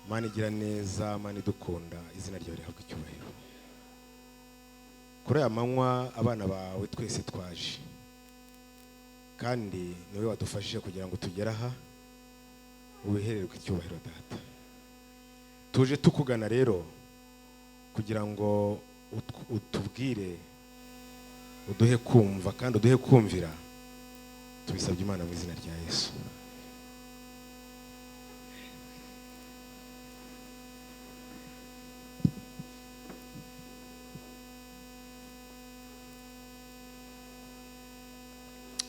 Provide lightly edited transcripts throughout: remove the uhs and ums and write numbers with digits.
Mana igira neza, Mana idukunda, izina ryawe rihabwe icyubahiro. Kuri aya manywa abana bawe twese twaje, kandi niwe wadufashije kugira ngo tugere aha, ubihererwe icyubahiro data. Tuje tukugana rero kugira ngo utubwire, uduhe kumva kandi uduhe kumvira, tubisabye Imana mu izina rya Yesu.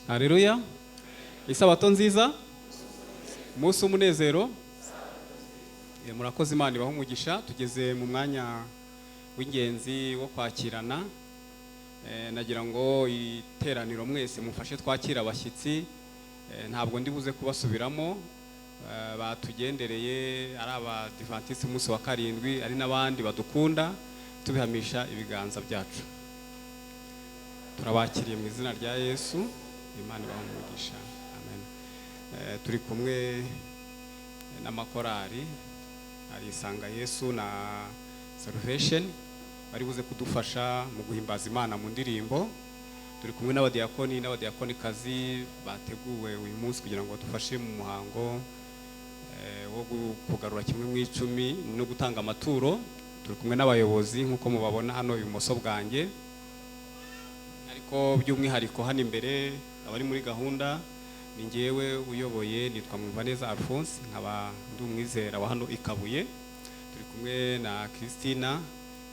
Haleluya. Isabato nziza, umunsi w'umunezero. Murakoze, Imana ibahe umugisha. Tugeze mu mwanya w'ingenzi wo kwakirana. Nagira ngo iteraniro mwese mufashe twakira abashyitsi. Ntabwo ndi buze kubasubiramo, batugendereye ari abadivantisi umunsi wa karindwi, ari n'abandi badukunda, tubihamisha ibiganza byacu. Turabakiriye mu izina rya Yesu. Imana ibahe umugisha. Amen. Turi kumwe n'amakorari ari Isanga Yesu na Salvation. bari buze kudufasha mu guhimbaza Imana mu ndirimbo. Turi kumwe n'abadiyakonikazi bateguwe uyu munsi kugira ngo badufashe mu muhango wo kugarura kimwe mu icumi no gutanga amaturo. Turi kumwe n'abayobozi nk'uko mubabona hano ibumoso bwanjye, ariko by'umwihariko hano imbere abari muri gahunda ni njyewe uyoboye, nitwa Mwivaneza Alphonse, nkaba ndi umwizera wa hano Ikabuye. Turi kumwe na Christina,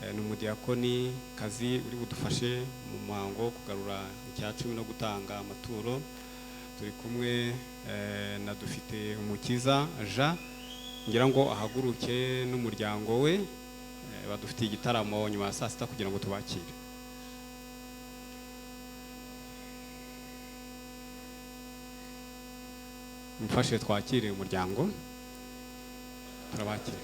ni umudiyakoni kazi uri budufashe mu muhango wo kugarura icyacumi no gutanga amaturo. Turi kumwe na dufite Umukiza Jean, ngira ngo ahaguruke n'umuryango we, badufitiye igitaramo nyuma ya saa sita kugira ngo tubakire. Mufashe twakire umuryango, turabakire.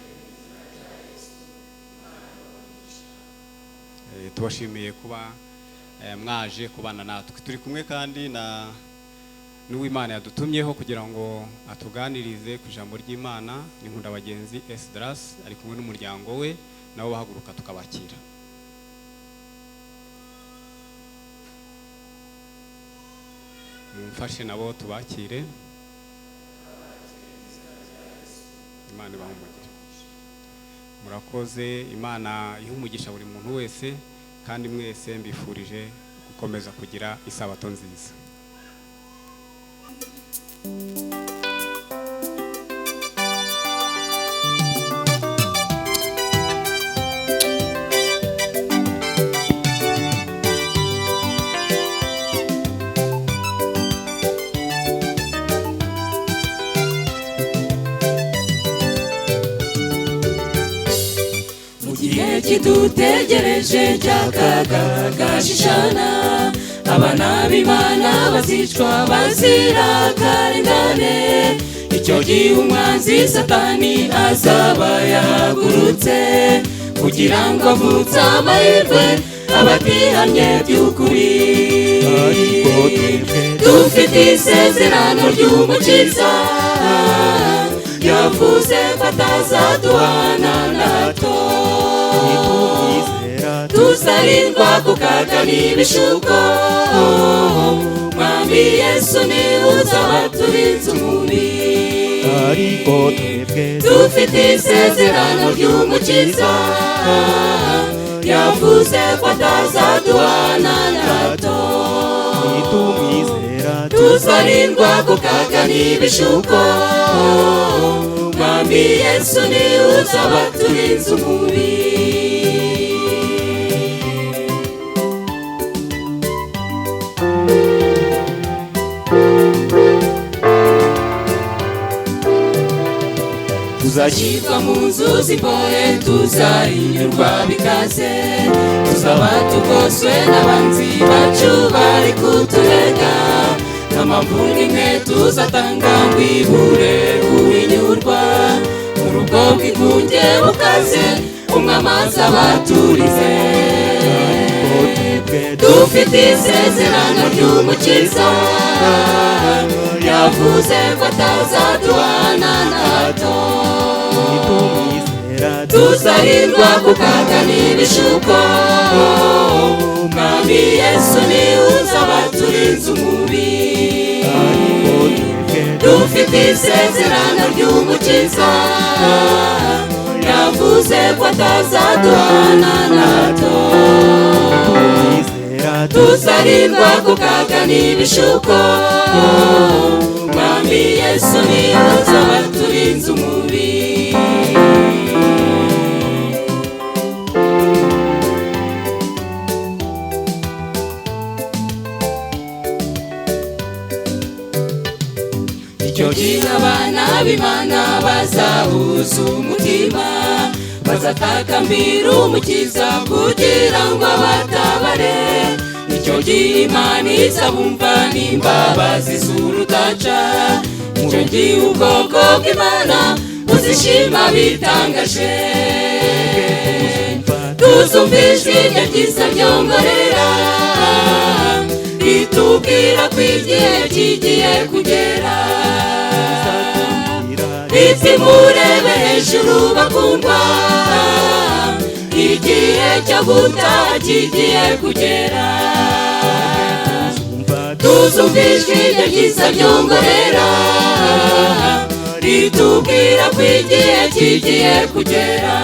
Tubashimiye kuba mwaje kubana natwe. Turi kumwe kandi na n'uw'Imana yadutumyeho kugira ngo atuganirize ku ijambo ry'Imana, ni Nkundabagenzi Esdras, ari kumwe n'umuryango we, nabo bahaguruka tukabakira. Mumfashe nabo tubakire. Imana ibahumugire. Murakoze, Imana ihumugisha buri muntu wese, kandi mwese mbifurije gukomeza kugira isabato nziza. Kidutegereje cyakaga gashishana, abana b'Imana bazicwa bazira karengane. Icyo gihe umwanzi Satani azaba yahagurutse kugira ngo avutse amahirwe abatihamye by'ukuri. Dufite isezerano ry'Umukiza, yavuze ko atazaduhana na hato. Tuzarindwa ku kaga n'ibishuko, Mwami Yesu niwe uzaba turinze umubiri. Dufite isezerano ry'Umukiza, yavuze ko atazaduhana na hato. Tuzarindwa ku kaga n'ibishuko, Mwami Yesu niwe uzaba turinze umubiri. Tuzashyirwa mu nzu z'imbohe, tuzahinyurwa bikaze, tuzaba tugoswe n'abanzi bacu bari kuturega. Nta mpamvu n'imwe tuzatanga ngo ibure kuhinyurwa, mu rugo bw'igunge bukaze umwami azaba aturize. Dufite isezerano ry'Umukiza, yavuze ko atazaduhana na hato. Tuzarindwa ku kaga n'ibishuko, Mwami Yesu niwe uzaba turinze umubiri. Dufite isezerano ry'Umukiza, yavuze ko atazaduhana na hato. Tuzarindwa ku kaga n'ibishuko, Mwami Yesu niwe uzaba turinze umubiri. Icyo gihe abana b'Imana bazahuza umutima, bazatakambira Umukiza kugira ngo abatabare. Icyo gihe Imana izabumva n'imbabazi z'urutaca. Icyo gihe ubwoko bw'Imana buzishima bitangaje. Tuzumva ijwi rye ryiza ryongorera, ritubwira ko igihe kigiye kugera. Riti murebe hejuru bakundwa, igihe cyo gutaha kigiye kugera. Tuzumva ijwi rye ryiza ryongorera ritubwira ko igihe kigiye kugera.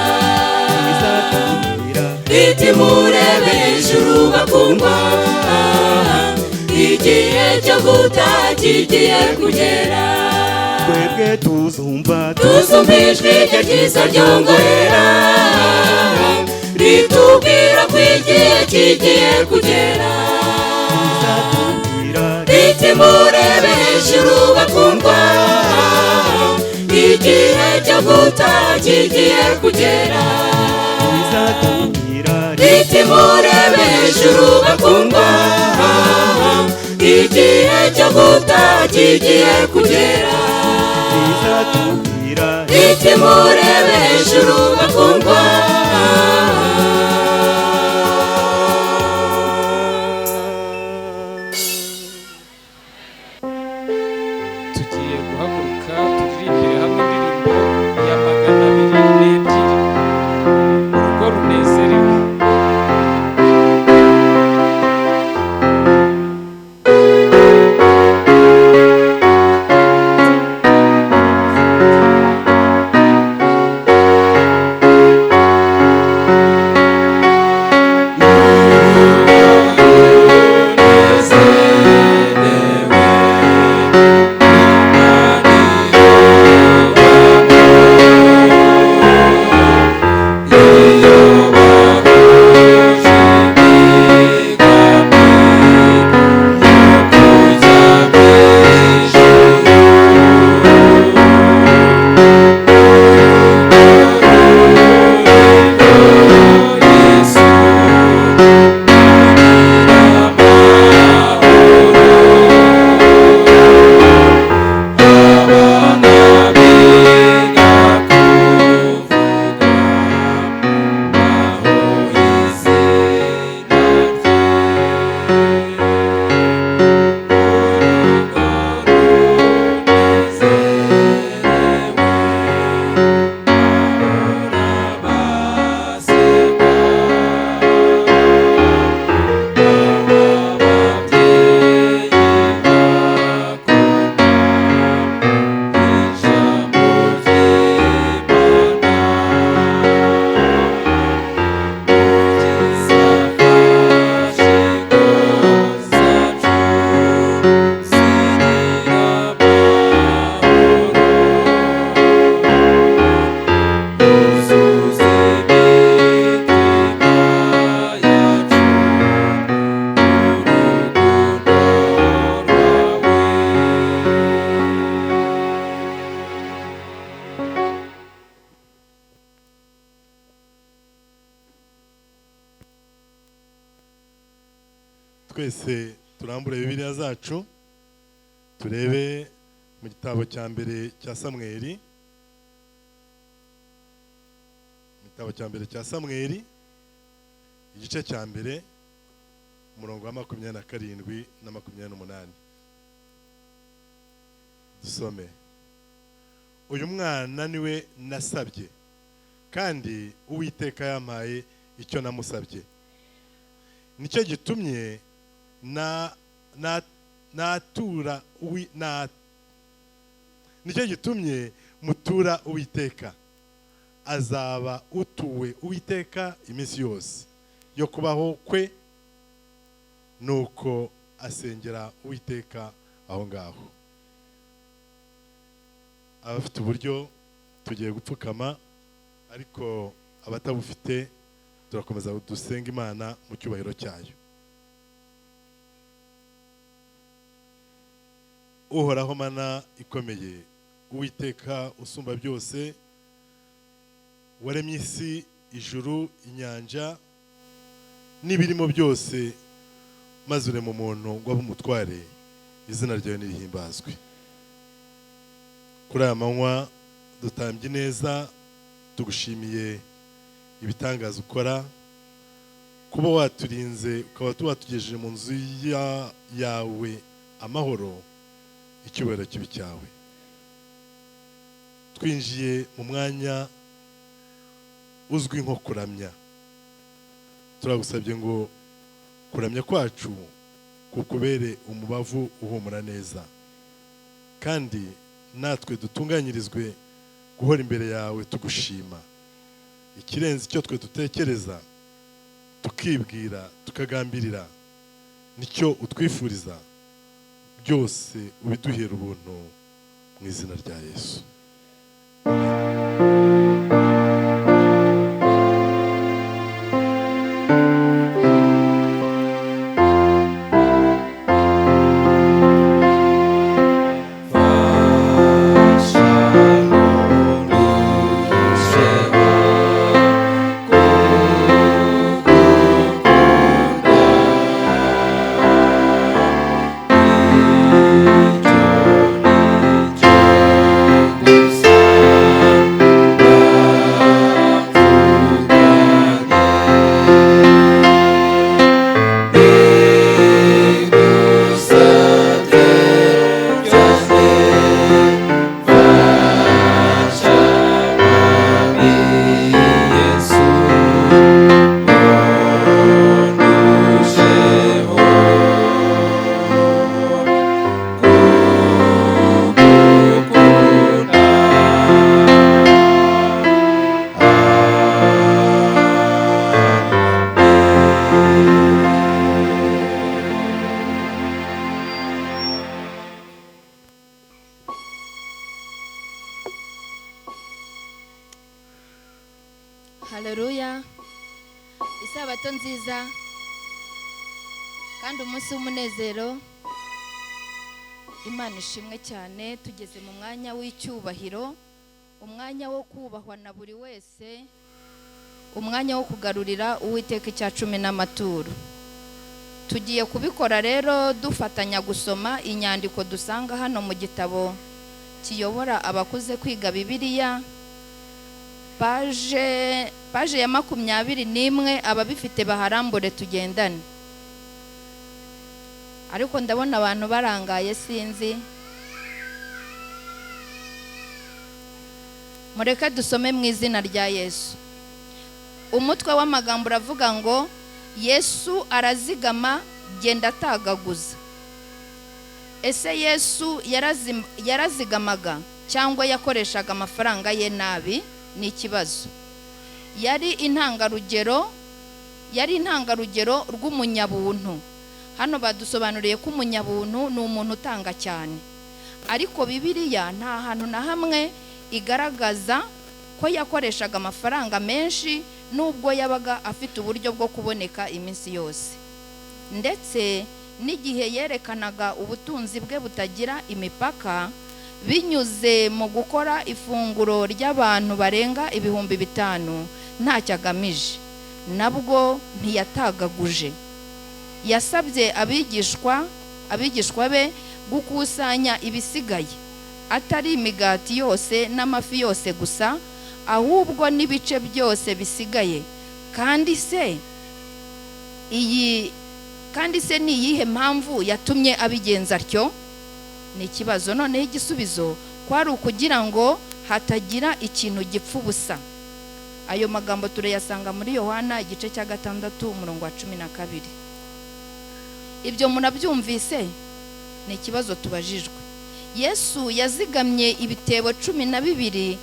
Riti murebe hejuru bakundwa, igihe cyo gutaha kigiye kugera. Twebwe tuzumva ijwi rye ryiza ryongorera ritubwira ko igihe kigiye kugera. Riti murebe hejuru bakundwa, igihe cyo gutaha kigiye kugera. Riti murebe hejuru bakundwa, igihe cyo gutaha kigiye kugera. Riti murebe hejuru bakundwa. Tugiye guhaguruka turirimbire hamwe indirimbo ya 202, urugo runezerewe. Twese turambure Bibiliya zacu turebe mu gitabo cya mbere cya Samweli. Mu gitabo cya mbere cya Samweli igice cya mbere umurongo wa 27 na 28. Dusome. Uyu mwana niwe nasabye kandi Uwiteka yampaye icyo namusabye. Nicyo gitumye nicyo gitumye mutura Uwiteka. Azaba utuwe Uwiteka iminsi yose yo kubaho kwe. Nuko asengera Uwiteka aho ngaho. Abafite uburyo tugiye gupfukama, ariko abatabufite turakomeza dusenga Imana mu cyubahiro cyayo. Uhoraho Mana ikomeye, Uwiteka usumba byose, waremye isi, ijuru, inyanja n'ibirimo byose, maze urema umuntu ngo abe umutware. Izina ryawe nirihimbazwe. Kuri aya manywa dutambye neza, tugushimiye ibitangaza ukora, kuba waturinze ukaba tuwatugejeje mu nzu yawe amahoro. Icyubahiro kibi cyawe. Twinjiye mu mwanya uzwi nko kuramya. turagusabye ngo kuramya kwacu kukubere umubavu uhumura neza, kandi natwe dutunganyirizwe guhora imbere yawe tugushima. Ikirenze icyo twe dutekereza tukibwira tukagambirira nicyo utwifuriza, byose ubiduhera ubuntu mu izina rya Yesu. Haleluya. Isabato nziza kandi umunsi w'umunezero. Imana ishimwe cyane, tugeze mu mwanya w'icyubahiro, umwanya wo kubahwa na buri wese, umwanya wo kugarurira Uwiteka icya cumi n'amaturo. Tugiye kubikora rero dufatanya gusoma inyandiko dusanga hano mu gitabo kiyobora abakuze kwiga Bibiliya, paje ya 21. Ababifite baharambure tugendane. Ariko ndabona abantu barangaye sinzi. Mureke dusome mu izina rya Yesu. Umutwe w'amagambo uravuga ngo Yesu arazigama genda atagaguza. Ese Yesu yarazigamaga cyangwa yakoreshaga amafaranga ye nabi? Ni ikibazo. Yari intangarugero rw'umunyabuntu. Hano badusobanuriye ko umunyabuntu ni umuntu utanga cyane, ariko Bibiliya nta hantu na hamwe igaragaza ko yakoreshaga amafaranga menshi nubwo yabaga afite uburyo bwo kuboneka iminsi yose. Ndetse n'igihe yerekanaga ubutunzi bwe butagira imipaka binyuze mu gukora ifunguro ry'abantu barenga 5,000 ntacyo agamije, nabwo ntiyatagaguje. Yasabye abigishwa be gukusanya ibisigaye, atari imigati yose n'amafi yose gusa, ahubwo n'ibice byose bisigaye. Kandi se ni iyihe mpamvu yatumye abigenza atyo? Ni ikibazo. Noneho igisubizo kwari ukugira ngo hatagira ikintu gipfa ubusa. Ayo magambo turayasanga muri Yohana igice cya 6 umurongo wa 12. Ibyo murabyumvise? Ni ikibazo tubajijwe. Yesu yazigamye ibitebo 12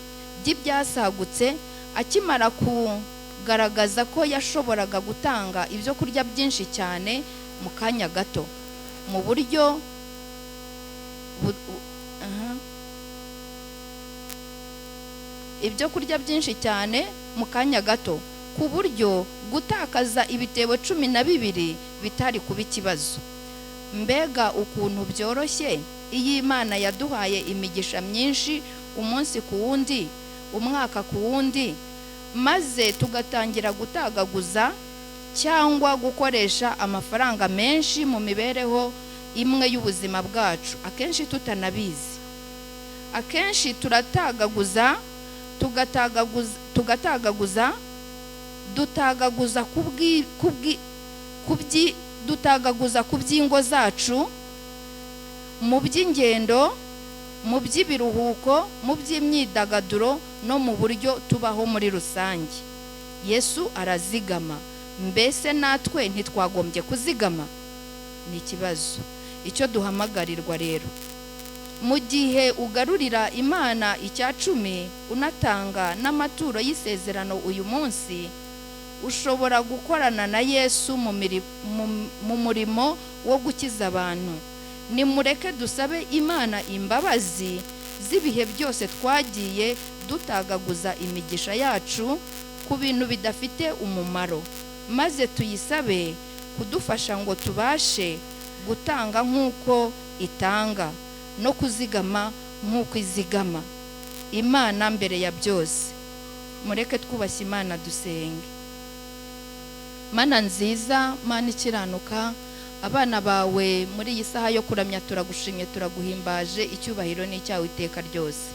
by'ibyasagutse akimara kugaragaza ko yashoboraga gutanga ibyo kurya byinshi cyane mu kanya gato, mu buryo ibyo kurya byinshi cyane mu kanya gato, ku buryo gutakaza ibitebo 12 bitari kuba ikibazo. Mbega ukuntu byoroshye iyi Imana yaduhaye imigisha myinshi umunsi ku wundi, umwaka ku wundi, maze tugatangira gutagaguza cyangwa gukoresha amafaranga menshi mu mibereho imwe y'ubuzima bwacu, akenshi tutanabizi. Akenshi dutagaguza ku by'ingo zacu, mu by'ingendo, mu by'ibiruhuko, mu by'imyidagaduro no mu buryo tubaho muri rusange. Yesu arazigama. mbese natwe ntitwagombye kuzigama? Ni ikibazo. Icyo duhamagarirwa rero, mu gihe ugarurira Imana icyacumi unatanga n'amaturo y'isezerano uyu munsi, ushobora gukorana na Yesu mu murimo wo gukiza abantu. Nimureke dusabe Imana imbabazi z'ibihe byose twagiye dutagaguza imigisha yacu ku bintu bidafite umumaro, maze tuyisabe kudufasha ngo tubashe gutanga nk'uko itanga no kuzigama nk'uko izigama. Imana mbere ya byose. Mureke twubashye Imana dusenge. Mana nziza, Mana ikiranuka, abana bawe muri iyi saha yo kuramya turagushimye, turaguhimbaje, icyubahiro ni icyawe iteka ryose.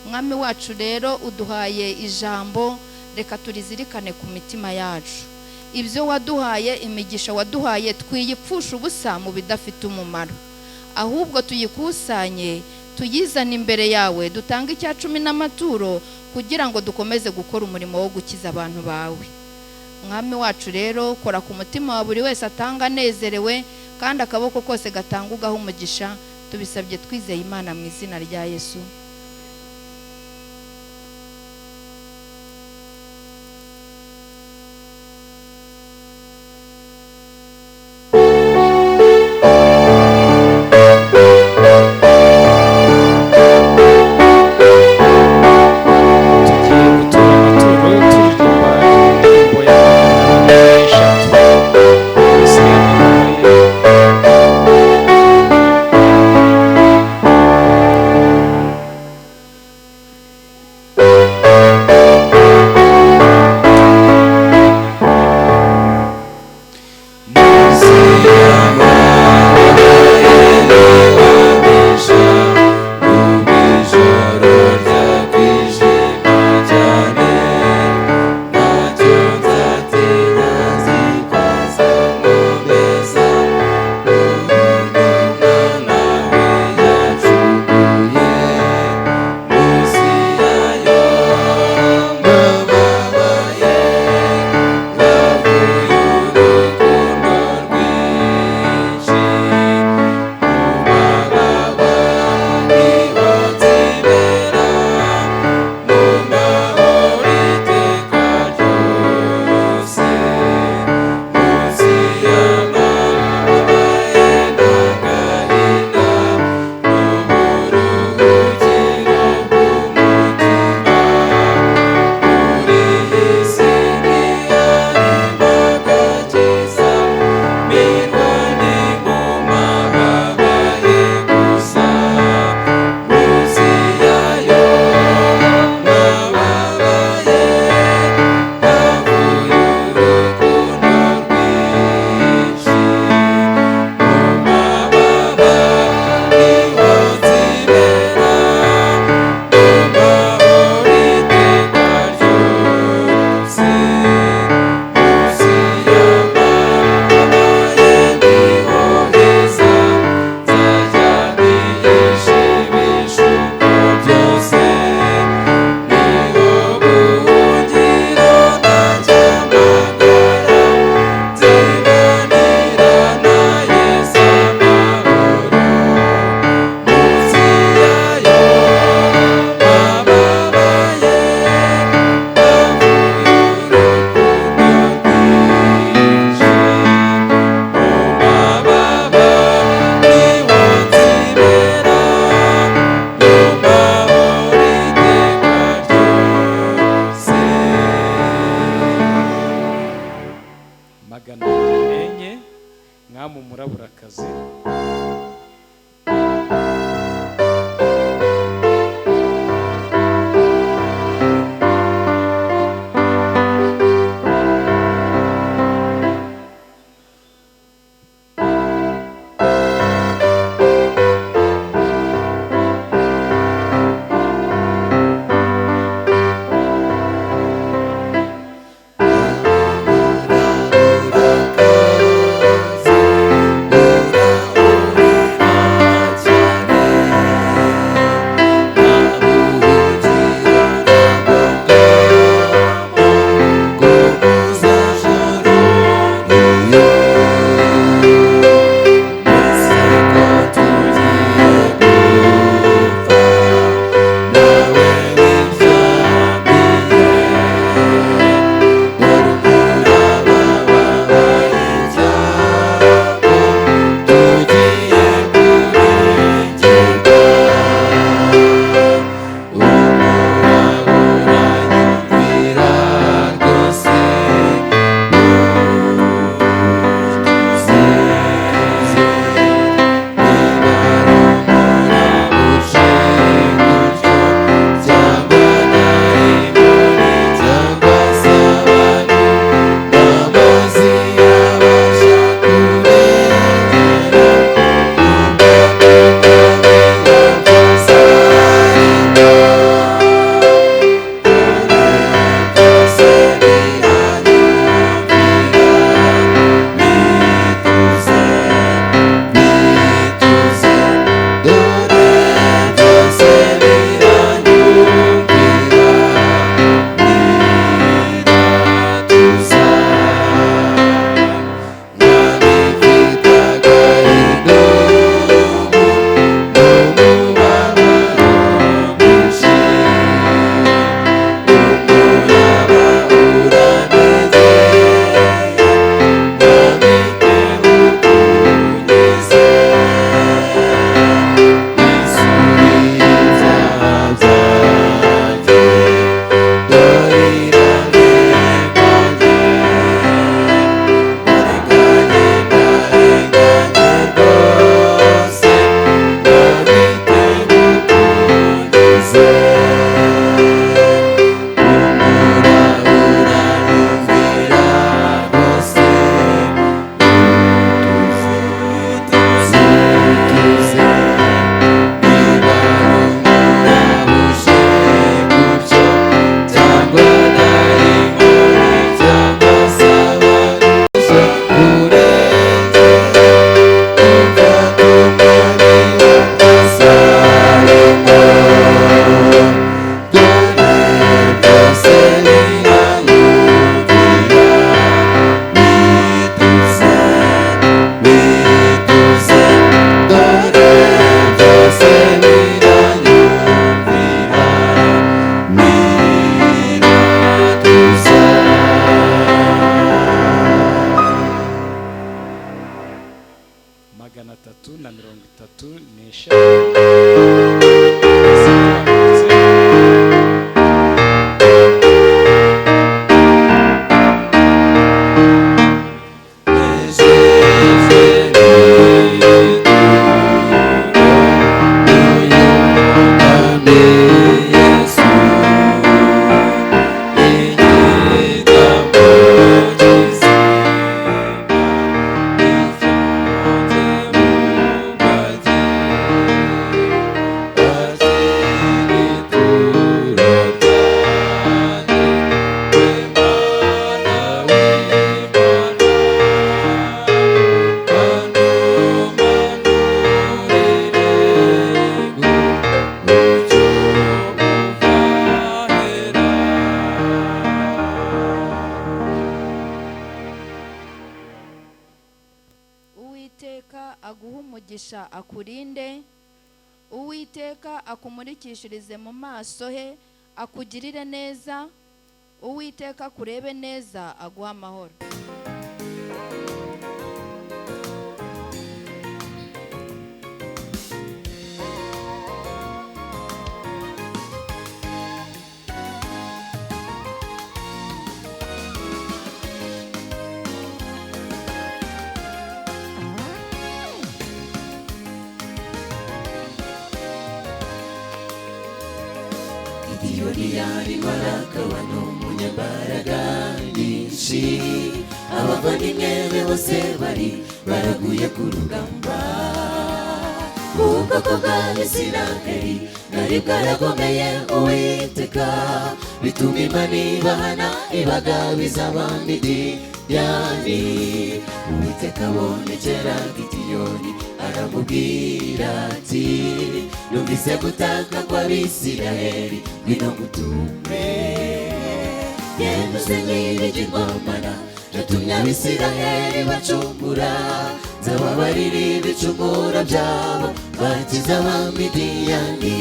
Mwami wacu rero uduhaye ijambo, reka turizirikane ku mitima yacu. Ibyo waduhaye, imigisha waduhaye, twiyipfusha ubusa mu bidafite umumaro, ahubwo tuyikusanye tuyizane imbere yawe, dutanga icyacumi n'amaturo kugira ngo dukomeze gukora umurimo wo gukiza abantu bawe. Mwami wacu rero, kora ku mutima wa buri wese atanga anezerewe, kandi akaboko kose gatanga ugaha umugisha. Tubisabye twizeye Imana mu izina rya Yesu. umuraburakazi. Ura Uwiteka aguhe umugisha akurinde, Uwiteka akumurikishirize mu maso he akugirire neza, Uwiteka akurebe neza aguhe amahoro. Gideyoni yari maraka n'umunyembaraga nyinshi, abavandimwe be bose bari baraguye ku rugamba. Ubwoko bw'Abisiraheli bwari bwaragomeye Uwiteka, bituma Imana ibahana ibagabiza Abamidiyani. Uwiteka abonekera Gideyoni aramubwira ati, numvise gutaka kw'Abisiraheli, ngwino ngutume. Yenuze nk'ibigirwamana, natumye Abisiraheli bacumura, nzababarira ibicumuro byabo, bakiza Abamidiyani.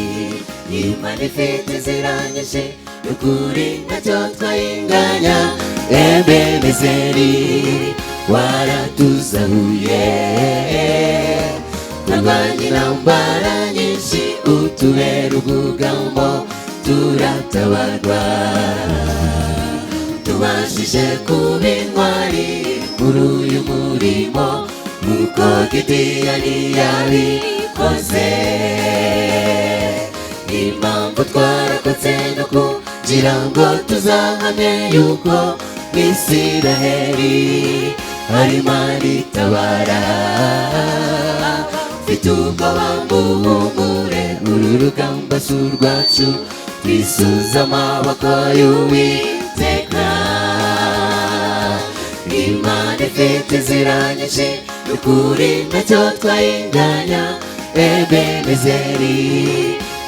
Imana ifite ziranyije, n'ukuri ntacyo twayinganya. Ebenezeri waratuzahuye, turwanye intambara nyinshi, utubera ubwugamo turatabarwa. Tubashije kuba intwari muri uyu murimo, nk'uko Gideyoni yabikoze. Impamvu twarakotse no kugira ngo tuzahamye yuko mu Isiraheli hari Imana itabara. Mfite ubwoba muhumure, uru rugamba si urwacu, twisuze amaboko y'Uwiteka. Imana ifite ziranyije, n'ukuri ntacyo twayinganya. Ebenezeri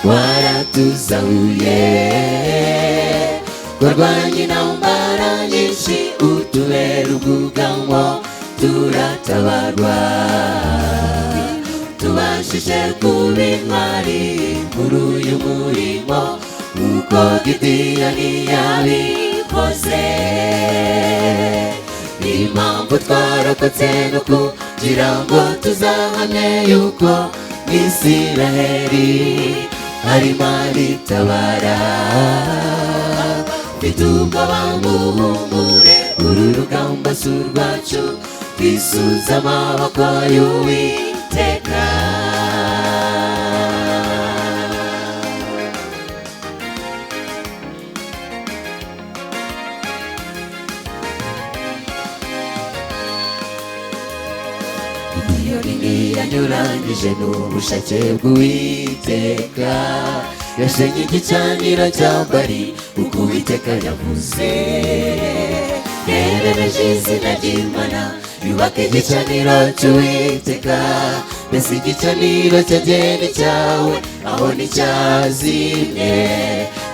waratuzahuye, twarwanye intambara nyinshi, utubera ubwugamo turatabarwa. Tubashije kuba intwari muri uyu murimo, nk'uko Gideyoni yabikoze. Impamvu twarokotse no kugira ngo tuzahamye yuko mu Isiraheli hari Imana itabara. Mfite ubwoba muhumure, uru rugamba si urwacu, twisuze amaboko y'Uwiteka. Gideyoni ntiyanyuranyije n'ubushake bw'Uwiteka, yashenye igicaniro cya Bali uko Uwiteka yavuze. Yerereje izina ry'Imana, yubaka igicaniro cy'Uwiteka. Mbese igicaniro cyanjye ni cyawe, aho nticyazimye.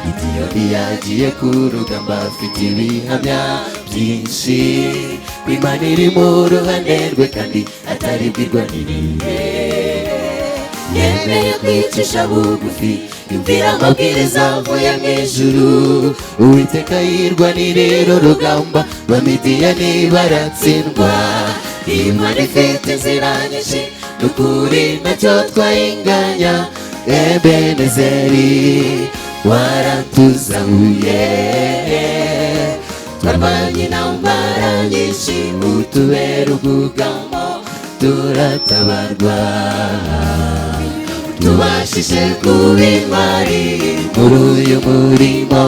Gideyoni yagiye ku rugamba afite ibihamya byinshi, ko Imana iri mu ruhande rwe kandi atari bwirwaniriye. Yemeye kwicisha bugufi, yumvira amabwiriza avuye mu ijuru. Uwiteka yirwanirira urugamba, Abamidiyani baratsindwa. Imana ifite inzira nyinshi n'ukuri ntacyo twayinganya. Ebenezeri waratuzahuye, twarwanye intambara nyinshi utubera ubwugamo turatabarwa. Tubashije kuba intwari muri uyu murimo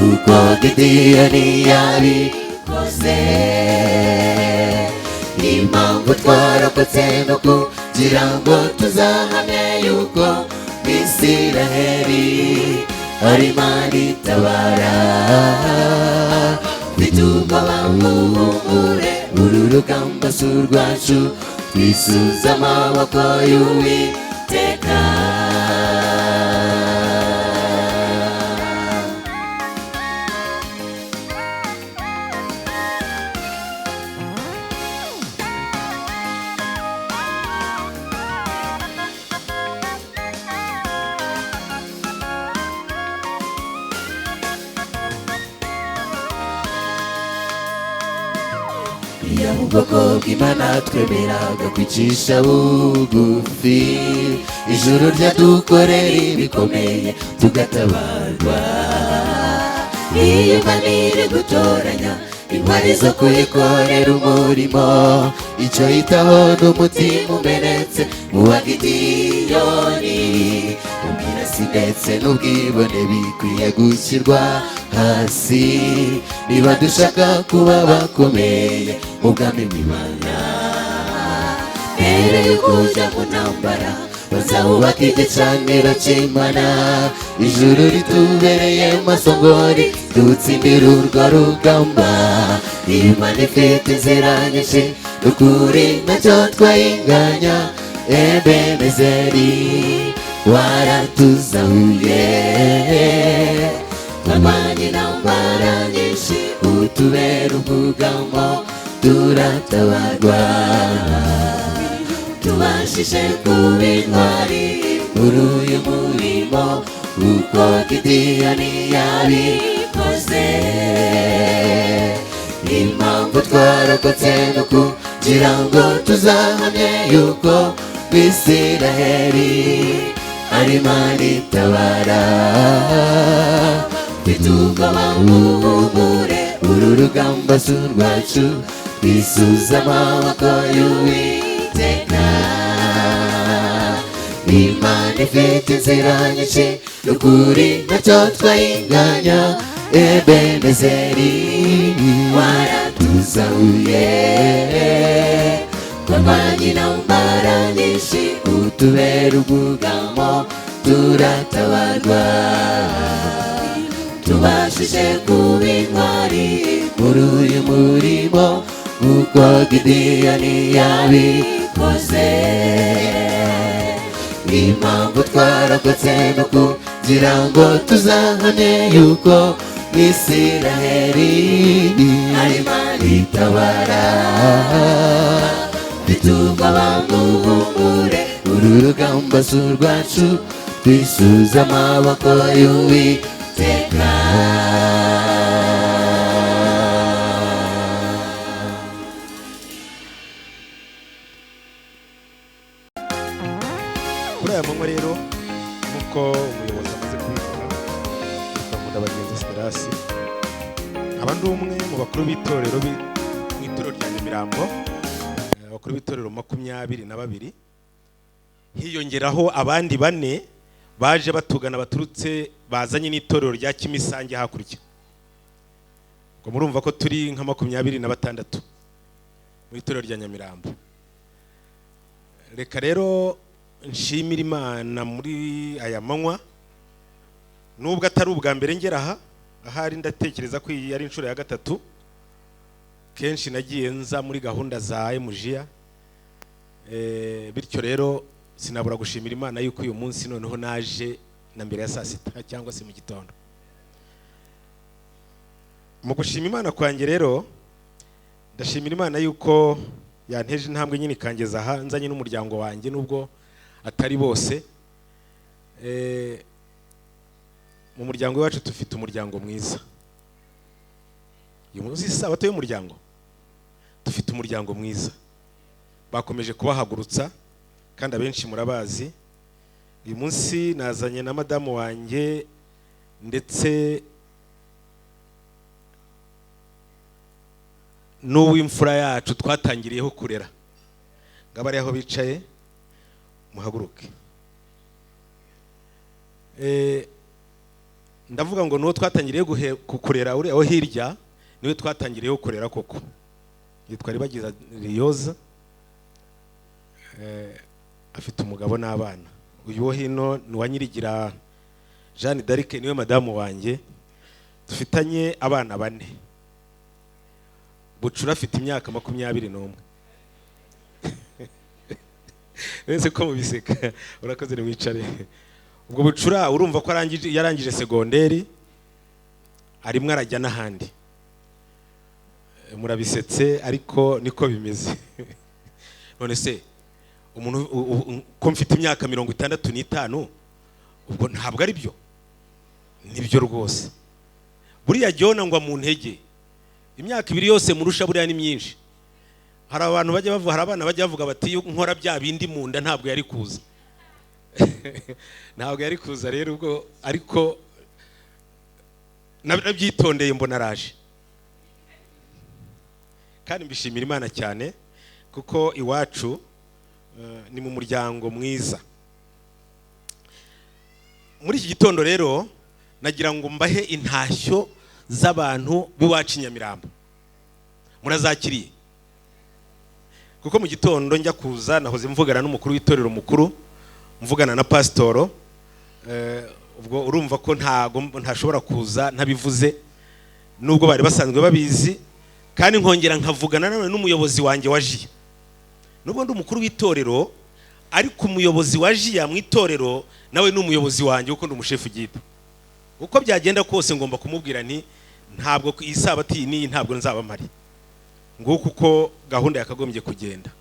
uko Gideyoni yabikoze. Impamvu twarokotse no kugira ngo tuzahamye yuko Isiraheli ari Imana itabara. Bituma bamuhumure, uru rugamba si urwacu, twisuze amaboko y'Uwiteka. Iyo mu bwoko bw'Imana twemeraga kwicisha bugufi, ijuru ryadukorera ibikomeye tugatabarwa. Iyo Imana iri gutoranya intwari zo kuyikorera umurimo, icyo yitaho n'umutima umenetse mu wa Gideyoni. Ubwirasi ndetse n'ubwibone bikwiye gushyirwa hasi niba dushaka kuba bakomeye mu bwami bw'Imana. Mbere yo kujya mu ntambara bazahubaka igicaniro cy'Imana, ijuru ritubereye maso ngo ridutsindire urwo rugamba. Imana ifite inzira nyinshi n'ukuri ntacyo twayinganya. Ebenezeri waratuzahuye, twarwanye intambara nyinshi utubera ubwugamo turatabarwa. Tubashije kuba intwari muri uyu murimo uko Gideyoni yabikoze. Impamvu twarokotse no kugira ngo tuzahamye yuko Isiraheli ari Imana itabara. Bituma bamuhumure, uru rugamba si urwacu, twisuze amaboko y'Uwiteka. Imana ifite inzira nyinshi n'ukuri ntacyo twayinganya. Ebenezeri waratuzahuye, twarwanye intambara nyinshi utubera ubwugamo turatabarwa. Tubashije kuba intwari muri uyu murimo uko Gideyoni yabikoze. Impamvu twarokotse no kugira ngo tuzahamye yuko Isiraheli ari Imana itabara. Bituma bamuhumure, uru rugamba si urwacu, twisuze amaboko y'Uwiteka. Kuri aya manywa rero nk'uko umuyobozi amaze kubivuga, Nkunda Bagenzi Siderasi, aba ndi umwe mu bakuru b'itorero mu itorero rya Nyamirambo, abakuru b'itorero 22, hiyongeraho abandi 4 baje batugana baturutse bazanye n'itorero rya Kimisange hakurya. Ngo murumva ko turi nka 26 mu itorero rya Nyamirambo. Reka rero nshimira Imana muri aya manywa, nubwo atari ubwa mbere ngera aha, ahari ndatekereza ko iyi ari inshuro ya 3. Kenshi nagiye nza muri gahunda za MJA, bityo rero sinabura gushimira Imana yuko uyu munsi noneho naje na mbere ya saa sita cyangwa se mu gitondo. Mu gushima Imana kwanjye rero ndashimira Imana yuko yanteje intambwe nyine kangeza aha nzanye n'umuryango wanjye, nubwo atari bose. Mu muryango wacu dufite umuryango mwiza. Uyu munsi sabato y'umuryango dufite umuryango mwiza. bakomeje kubahagurutsa kandi abenshi murabazi. Uyu munsi nazanye na madamu wanjye ndetse n'uw'imfura yacu twatangiriyeho kurera. Ngabari aho bicaye muhaguruke. Ndavuga ngo nuwo twatangiriye kukurera uri aho hirya niwe twatangiriyeho kurera koko. Yitwa Ribagiza Riyoza, afite umugabo n'abana. Uyu wo hino ni wa Nyirigira Jeanne d'Arc, niwe madamu wanjye, dufitanye abana 4. Bucura afite imyaka 21. Wese ko mubiseka urakoze ni wicare. Ubwo Bucura urumva ko yarangije segonderi, arimwe arajya n'ahandi. Murabisetse ariko niko bimeze. None se umuntu ko mfite imyaka 65 ubwo ntabwo ari byo? Nibyo rwose. Buriya Jona ngo mu ntege imyaka 2 yose murusha buriya ni myinshi. Hari abantu bajya bavuga, hari abana bajya bavuga bati nkora bya bindi mu nda ntabwo yari kuza. Ntabwo yari kuza rero ubwo, ariko nabyitondeye mbona araje. Kandi mbishimira Imana cyane kuko iwacu ni mu muryango mwiza. Muri iki gitondo rero nagira ngo mbahe intashyo z'abantu b'iwacu Nyamirambo. Murazakiriye kuko mu gitondo njya kuza nahoze mvugana n'umukuru w'itorero mukuru, mvugana na pastoro. Ubwo urumva ko ntashobora kuza ntabivuze, nubwo bari basanzwe babizi, kandi nkongera nkavugana none n'umuyobozi wanjye wa Jia. Nubwo ndi umukuru w'itorero ariko umuyobozi wa Jia mu itorero nawe ni umuyobozi wanjye kuko ndi umushefu gito. Uko byagenda kose ngomba kumubwira nti ntabwo isabati ni ntabwo nzaba mari. Nguko uko gahunda yakagombye kugenda.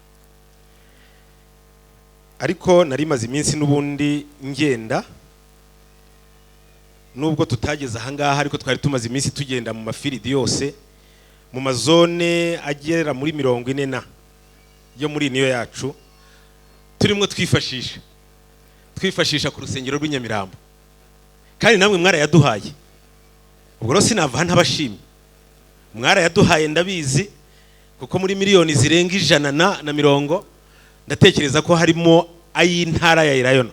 Ariko nari maze iminsi n'ubundi ngenda, nubwo tutageze aha ngaha ariko twari tumaze iminsi tugenda mu mafiridi yose, mu mazone agera muri 40 yo muri niyo yacu, turimo twifashisha ku rusengero rw'Inyamirambo. Kandi namwe mwarayaduhaye. Ubwo rero sinava ntabashimye. Mwarayaduhaye ndabizi kuko muri miliyoni zirenga 150 ndatekereza ko harimo ay'intara ya Irayono.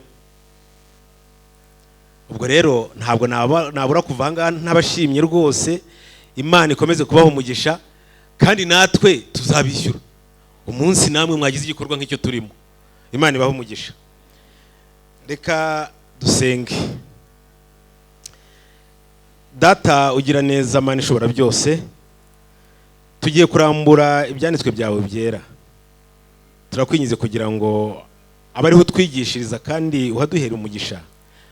Ubwo rero ntabwo nabura kuvanga ntabashimye rwose. Imana ikomeze kubaho umugisha kandi natwe tuzabishyura umunsi namwe mwagize igikorwa nk'icyo turimo. Imana ibaho umugisha. Reka dusenge. Data ugira neza, Mana ishobora byose, tugiye kurambura ibyanditswe byawe byera. Turakwinyize kugira ngo abariho twigishiriza kandi uhaduhere umugisha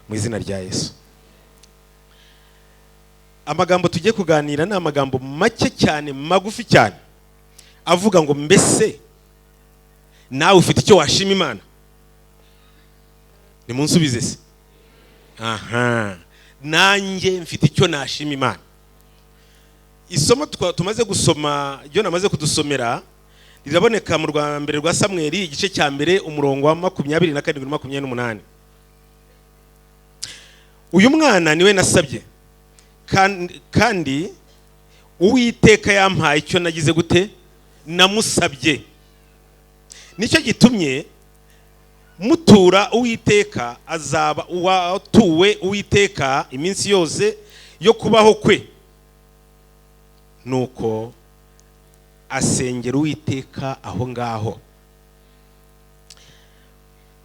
mu izina rya Yesu. Amagambo tugiye kuganira ni amagambo make cyane, magufi cyane, avuga ngo mbese nawe ufite icyo washima Imana? Ni munsubize se. Aha, nanjye mfite icyo nashima Imana. Isomo tumaze gusoma, ryo namaze kudusomera, riraboneka mu rwa mbere rwa Samweli igice cya mbere umurongo wa 27-28. Uyu mwana niwe nasabye kandi Uwiteka yampaye icyo nagize gute? Namusabye. Nicyo gitumye mutura Uwiteka, azaba uwatuwe Uwiteka iminsi yose yo kubaho kwe. Nuko asengera Uwiteka aho ngaho.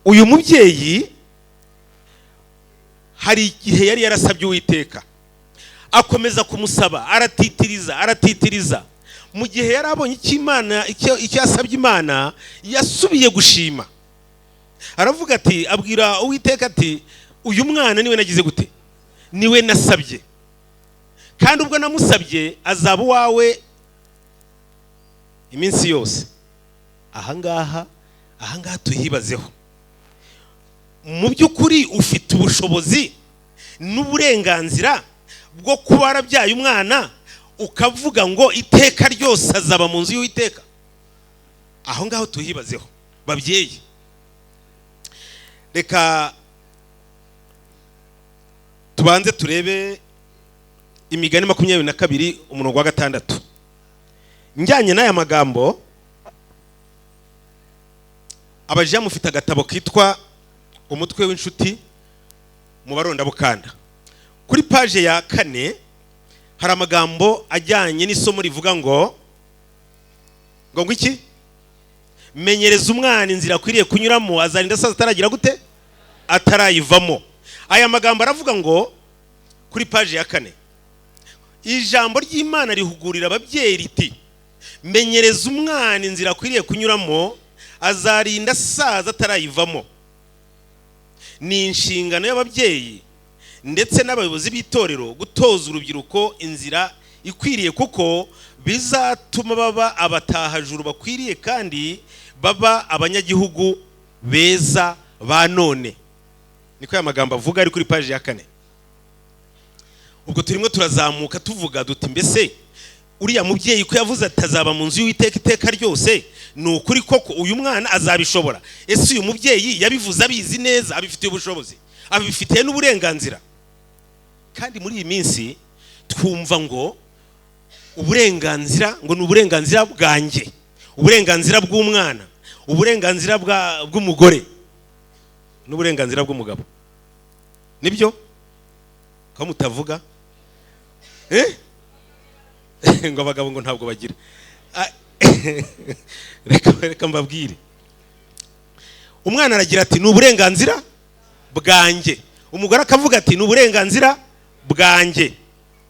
Uyu mubyeyi hari igihe yari yarasabye Uwiteka, akomeza kumusaba, aratitiriza. Mu gihe yarabonye icyo yasabye Imana, yasubiye gushima. Aravuga ati, abwira Uwiteka ati, uyu mwana niwe nagize gute? Niwe nasabye. Kandi ubwo namusabye azaba uwawe iminsi yose. Ahangaha tuhibazeho. Mu by'ukuri ufite ubushobozi n'uburenganzira bwo kuba warabyaye umwana ukavuga ngo iteka ryose azaba mu nzu y'Uwiteka? aho ngaho tuhibazeho babyeyi. Reka tubanze turebe Imigani 22 umurongo wa 6. Njyanye n'aya magambo, abaje mufite agatabo kitwa umutwe w'inshuti mu baronda bukanda. Kuri page ya 4 hari amagambo ajyanye n'isomo rivuga ngo iki? Menyereza umwana inzira akwiriye kunyuramo, azarinda saza ataragira gute? Atarayivamo. Aya magambo aravuga ngo kuri page ya 4, ijambo ry'Imana rihugurira ababyeyi riti menyereza umwana inzira akwiriye kunyuramo, azarinda saza atarayivamo. Ni inshingano y'ababyeyi ndetse n'abayobozi b'itorero gutoza urubyiruko inzira ikwiriye, kuko bizatuma baba abatahajuru bakwiriye kandi baba abanyagihugu beza ba none. Niko aya magambo avuga ari kuri page ya 4. Ubwo turimo turazamuka tuvuga duti mbese uriya mubyeyi ko yavuze atazaba mu nzu y'Uwiteka iteka ryose, ni ukuri koko uyu mwana azabishobora? Ese uyu mubyeyi yabivuze abizi neza, abifitiye ubushobozi, abifitiye n'uburenganzira? Kandi muri iyi minsi twumva ngo uburenganzira, ngo ni uburenganzira bwanjye, uburenganzira bw'umwana, uburenganzira bw'umugore n'uburenganzira bw'umugabo. Nibyo ko mutavuga ngo abagabo ngo ntabwo bagira? Reka mbabwire, umwana aragira ati ni uburenganzira bwanjye, umugore akavuga ati ni uburenganzira bwanjye,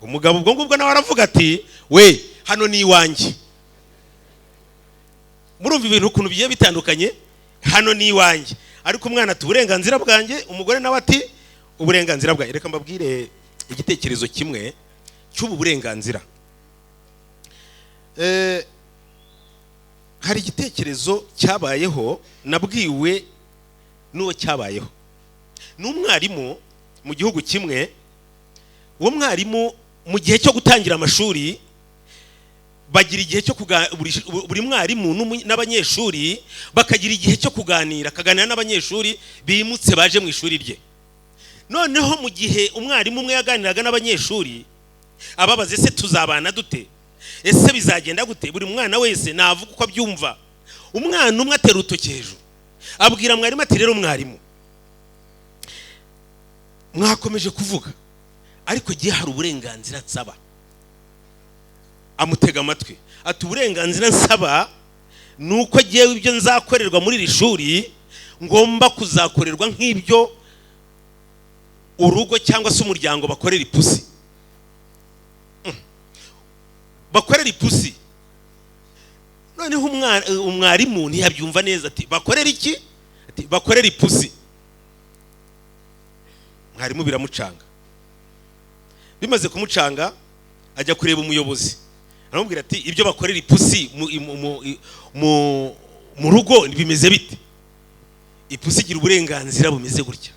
umugabo ubwo ngubwo nawe aravuga ati we hano ni iwanjye. Murumva ibintu ukuntu bigiye bitandukanye, hano ni iwanjye, ariko umwana ati uburenganzira bwanjye, umugore nawe ati uburenganzira bwanjye. Reka mbabwire igitekerezo kimwe cy'ubu burenganzira. Hari igitekerezo cyabayeho, nabwiwe n'uwo cyabayeho. N'umwarimu mu gihugu kimwe, uwo mwarimu mu gihe cyo gutangira amashuri bagira igihe cyo buri mwarimu n'abanyeshuri bakagira igihe cyo kuganira, akaganira n'abanyeshuri bimutse baje mu ishuri rye. Noneho mu gihe umwarimu umwe yaganiraga n'abanyeshuri ababaze ese tuzabana dute, ese bizagenda gute, buri mwana wese navuga uko abyumva. Umwana umwe atera urutoki hejuru abwira mwarimu ati rero mwarimu, mwakomeje kuvuga ariko gihe hari uburenganzira nsaba. Amutega amatwi ati uburenganzira nsaba nuko giye ibyo nzakorerwa muri iri shuri ngomba kuzakorerwa nk'ibyo urugo cyangwa se umuryango bakorera ipusi. Bakorera ipusi. Noneho umwarimu ntiyabyumva neza ati bakorera iki? Ati bakorera ipusi. Mwarimu biramucanga. Bimaze kumucanga ajya kureba umuyobozi, aramubwira ati ibyo bakorera ipusi mu rugo bimeze bite? Ipusi igira uburenganzira bumeze gutya,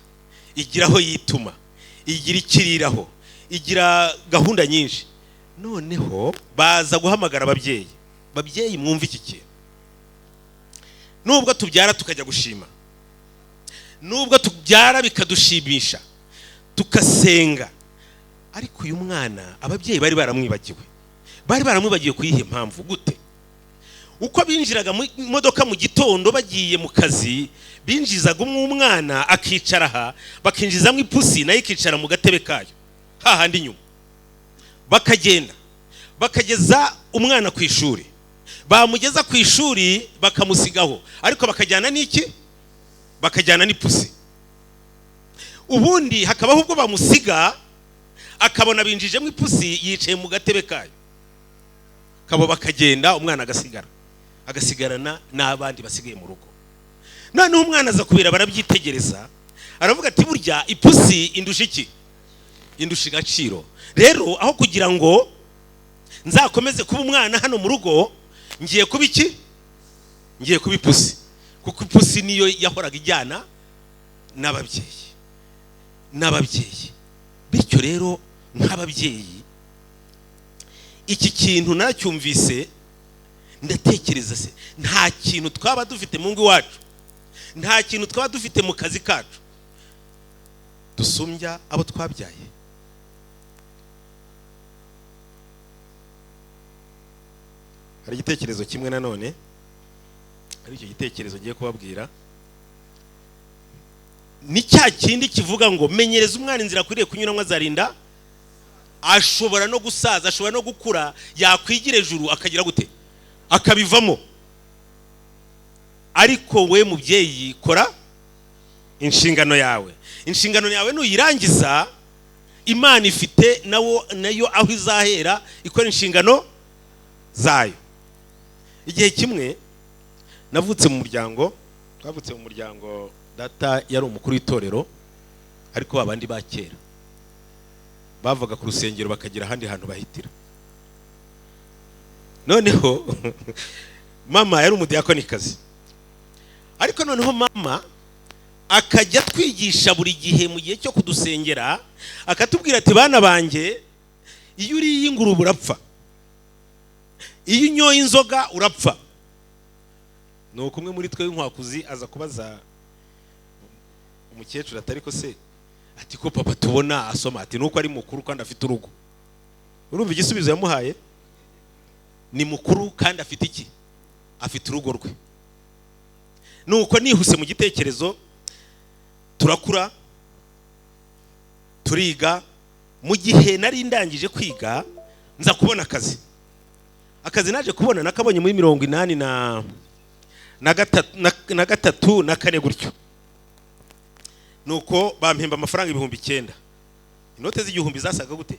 igira aho yituma, igira ikiriraho, igira gahunda nyinshi. Noneho baza guhamagara ababyeyi, babyeyi mwumva iki kintu. Nubwo tubyara tukajya gushima, nubwo tubyara bikadushimisha tukasenga, ariko uyu mwana ababyeyi bari baramwibagiwe kuyihe impamvu gute? Uko binjiraga mu modoka mu gitondo bagiye mu kazi, binjizaga umwana akicara aha, bakinjizamo ipusi nayo ikicara mu gatebe kayo hahandi inyuma, bakagenda bakageza umwana ku ishuri, bamugeza ku ishuri bakamusigaho, ariko bakajyana n'iki? Bakajyana n'ipusi. Ubundi hakabaho ubwo bamusiga akabona binjijemo ipusi yicaye mu gatebe kayo, kabo bakagenda, umwana agasigarana n'abandi basigaye mu rugo. Noneho umwana aza kubera, barabyitegereza, aravuga ati burya ipusi indusha iki? Indusha agaciro. Rero aho kugira ngo nzakomeze kuba umwana hano mu rugo, ngiye kuba iki? Ngiye kuba ipusi, kuko ipusi niyo yahoraga ijyana n'ababyeyi. Bityo rero nk'ababyeyi iki kintu nacyumvise ndatekereza se nta kintu twaba dufite mu ngo iwacu, nta kintu twaba dufite mu kazi kacu dusumbya abo twabyaye. hari igitekerezo kimwe nanone, ari icyo gitekerezo ngiye kubabwira, ni cya kindi kivuga ngo menyereza umwana inzira akwiriye kunyuramo azarinda, ashobora no gusaza, ashobora no gukura, yakwigira ejuru akagira gute, akabivamo. Ariko we mubyeyi kora inshingano yawe, inshingano yawe nuyirangiza Imana ifite nayo aho izahera ikora inshingano zayo. igihe kimwe navutse mu muryango, twavutse mu muryango, data yari umukuru w'itorero, ariko abandi ba kera bavaga ku rusengero bakagira ahandi hantu bahitira. Noneho mama yari umudiyakonikazi, ariko noneho mama akajya twigisha buri gihe mu gihe cyo kudusengera, akatubwira ati bana banjye, iyo uriye ingurube urapfa, iyo unyoye inzoga urapfa. Nuko umwe muri twe w'inkwakuzi aza kubaza umukecuru ati ariko se, ati ko papa tubona asoma, ati nuko ari mukuru kandi afite urugo. Urumva igisubizo yamuhaye? Ni mukuru kandi afite iki? Afite urugo rwe. Nuko nihuse mu gitekerezo, turakura turiga. Mu gihe nari ndangije kwiga nza kubona akazi naje kubona nakabonye muri 83 na gatatu na kane gutyo. Nuko bampemba amafaranga 9,000. Inote z'igihumbi zasaga gute?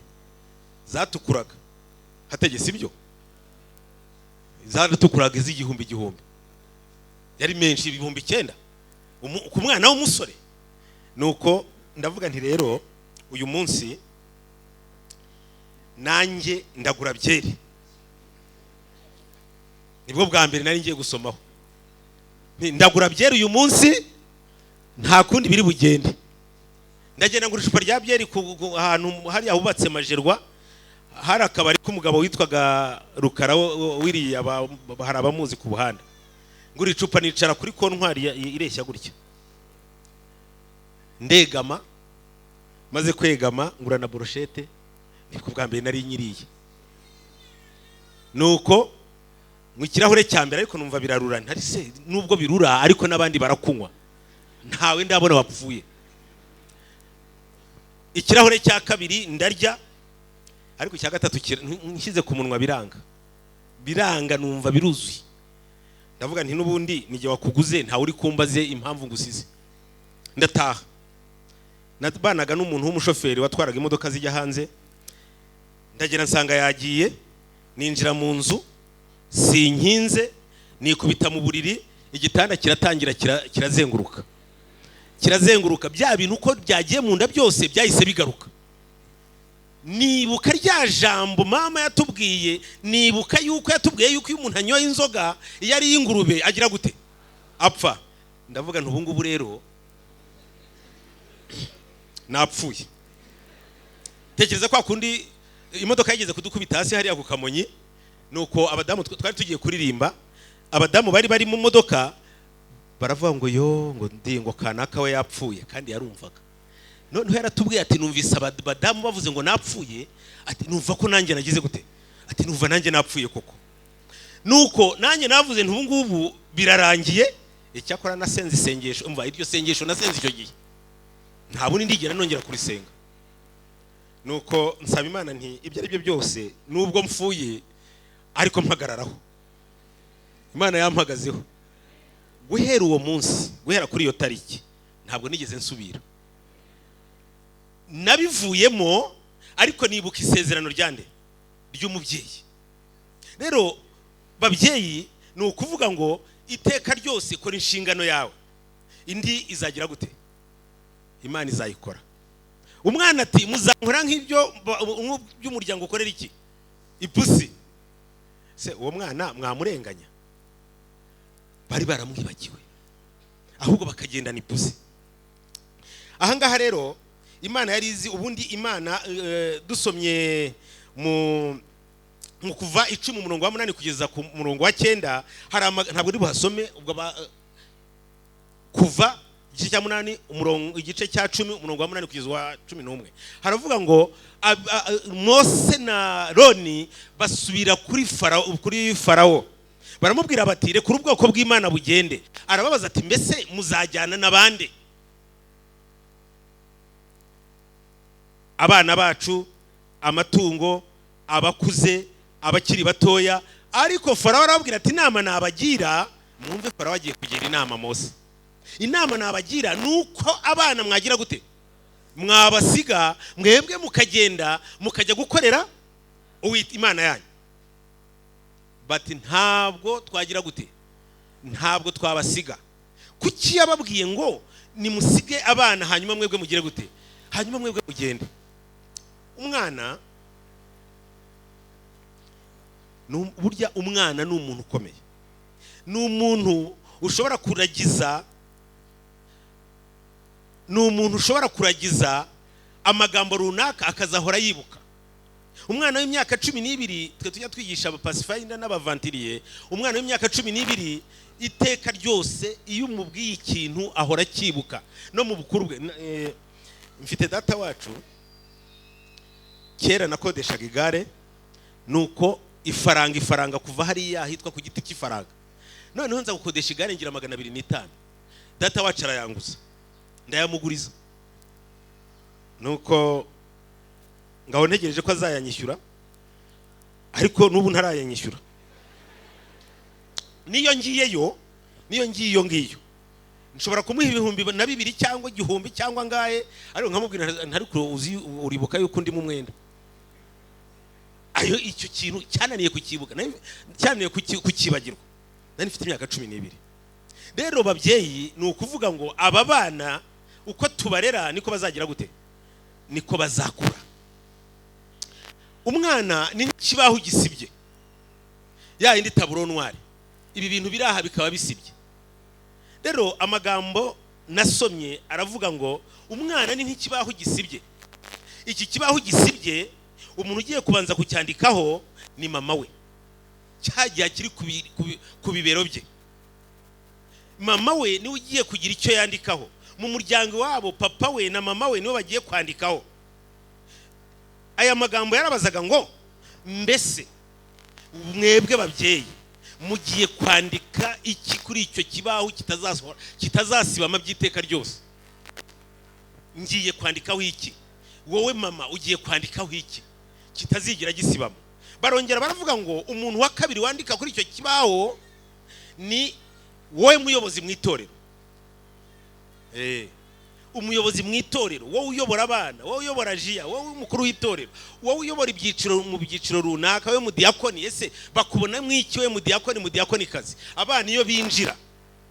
Zatukuraga hategese ibyo, zatukuraga z'igihumbi yari menshi 9,000 ku mwana w'umusore. Nuko ndavuga nti rero uyu munsi nanjye ndagura byeri. Nibwo bwa mbere nari ngiye gusomaho, ndagura byeri uyu munsi, nta kundi biri bugende. Ndagenda ngura icupa rya byeri ahantu hari ahubatse Majerwa, hari akabari k'umugabo witwaga Rukara wiriya, hari abamuzi ku buhanda. Ngura icupa nicara kuri kontwari ireshya gutya, ndegama, maze kwegama ngura na brochette. Niko bwa mbere nari nyiriye. Nuko mu kirahure cya mbere ariko numva birarura, ntari se nubwo birura ariko nabandi barakunywa, ntawe ndabona wapfuye. Ikirahure cya kabiri ndarya, ariko cya gatatu nshyize ku munwa biranga numva biruzuye. Ndavuga nti nubundi nijye wakuguze, ntawe uri kumbaze impamvu ngusize. Ndataha. Nabanaga n'umuntu w'umushoferi watwaraga imodoka zijya hanze. Ndagera nsanga yagiye, ninjira mu nzu, sinkinze, nikubita mu buriri, igitanda kiratangira kirazenguruka. Bya bintu uko byagiye mu nda byose byahise bigaruka. Nibuka rya jambo mama yatubwiye, nibuka yuko yatubwiye yuko iyo umuntu anyoye inzoga, iyo ari ingurube agira gute? Apfa. Ndavuga nti ubu ngubu rero napfuye. Tekereza kwa kundi imodoka yageze kudukubita hasi hariya ku Kamonyi. Nuko abadamu twari tugiye kuririmba, abadamu bari mu modoka baravuga ngo ngo ndingo kanaka we yapfuye, kandi yarumvaga. Noneho yaratubwiye ati numvise abadamu bavuze ngo napfuye, ati numva ko nanjye nagize gute, ati numva nanjye napfuye koko. Nuko nanjye navuze nti ubu ngubu birarangiye. Icyakora nasenze isengesho, umva iryo sengesho nasenze icyo gihe nta bundi ndigera nongera kurisenga. Nuko nsaba Imana nti ibyo ari byo byose nubwo mfuye ariko mpagararaho. Imana yampagazeho. Guhera uwo munsi, guhera kuri iyo tariki, ntabwo nigeze nsubira. Nabivuyemo, ariko nibuka isezerano ryande ry'umubyeyi. Rero babyeyi, ni ukuvuga ngo iteka ryose kora inshingano yawe, indi izagira gute? Imana izayikora. Umwana ati muzankora nk'ibyo by'umuryango ukorera iki? Ipusi. Se uwo mwana mwamurenganya? Bari baramwibagiwe, ahubwo bakagendana ipusi. Ahangaha rero Imana yari izi. Ubundi Imana dusomye mu kuva 10 umurongo wa 8 kugeza ku murongo wa 9 hari ntabwo ndi buhasome ubwo kuva igice cya 8 umurongo igice cya 10 umurongo wa 8 kugeza wa 11 haravuga ngo Mose na Roni basubira kuri Farawo baramubwira bati reka ubwoko bw'Imana bugende. Arababaza ati mbese muzajyana nabande? Abana bacu, amatungo, abakuze, abakiri batoya. Ariko Farawo arababwira ati inama nabagira, mwumve Farawo agiye kugira inama Mose. Inama nabagira nuko abana mwagira gute? Mwabasiga mwebwe mukagenda mukajya gukorera Imana yanyu. Bati ntabwo twagira gute? Ntabwo twabasiga. Kuki yababwiye ngo nimusige abana hanyuma mwebwe mugire gute? Hanyuma mwebwe mugende. Umwana burya umwana ni umuntu ukomeye. Ni umuntu ushobora kuragiza amagambo runaka akazahora yibuka. Umwana w'imyaka 12 twe tujya twigisha abapasifarinda n'abavantiriye. Umwana w'imyaka 12 iteka ryose iyo umubwiye ikintu ahora kibuka no mu bukuru bwe. Mfite data wacu kera nakodeshaga igare nuko ifaranga kuva hariya hitwa ku giti cy'ifaranga. Noneho nza gukodesha igare ngira 205. Data wacu arayanguza ndayamuguriza nuko ngaho ntegereje ko azayanyishyura ariko nubu ntarayanyishyura. Niyo ngiyo ngiyo nshobora kumuha 2,000 cyangwa 1,000 cyangwa ngahe ariko nkamubwira ntari uzi uribuka yuko ndi mu mwenda. Ayo icyo kintu cyananiye kukibuka cyananiye kukibagirwa. Nari mfite imyaka 12. Rero babyeyi ni ukuvuga ngo aba bana uko tubarera niko bazagira gute? Niko bazakura. Umwana ni kibaho gisibye ya indi taburo ntwari. Ibi bintu biraha bikaba bisibye. Rero amagambo nasomye aravuga ngo umwana ni nk'ikibaho gisibye. Iki kibaho gisibye umuntu ugiye kubanza kucyandikaho ni mama we. Cyagiye kiri ku bibero bye. Mama we ni ugiye kugira icyo yandikaho. Mu muryango wabo papa we na mama we nibo bagiye kwandikaho. Aya magambo yarabazaga ngo mbese mwebwe babyeyi mugiye kwandika iki kuri icyo kibaho kitazasibama byiteka ryose? Ngiye kwandikaho iki? Wowe mama ugiye kwandikaho iki kitazigira gisibama? Barongera baravuga ngo umuntu wa kabiri wandika kuri icyo kibaho ni wowe muyobozi mu itorero. Umuyobozi mu itorero, wowe uyobora abana, wowe uyobora jiya, wowe umukuru w'itorero, wowe uyobora ibyiciro mu byiciro runaka, wowe mudiyakoni. Ese bakubona mwiki we mudiyakoni kazi? Abana iyo binjira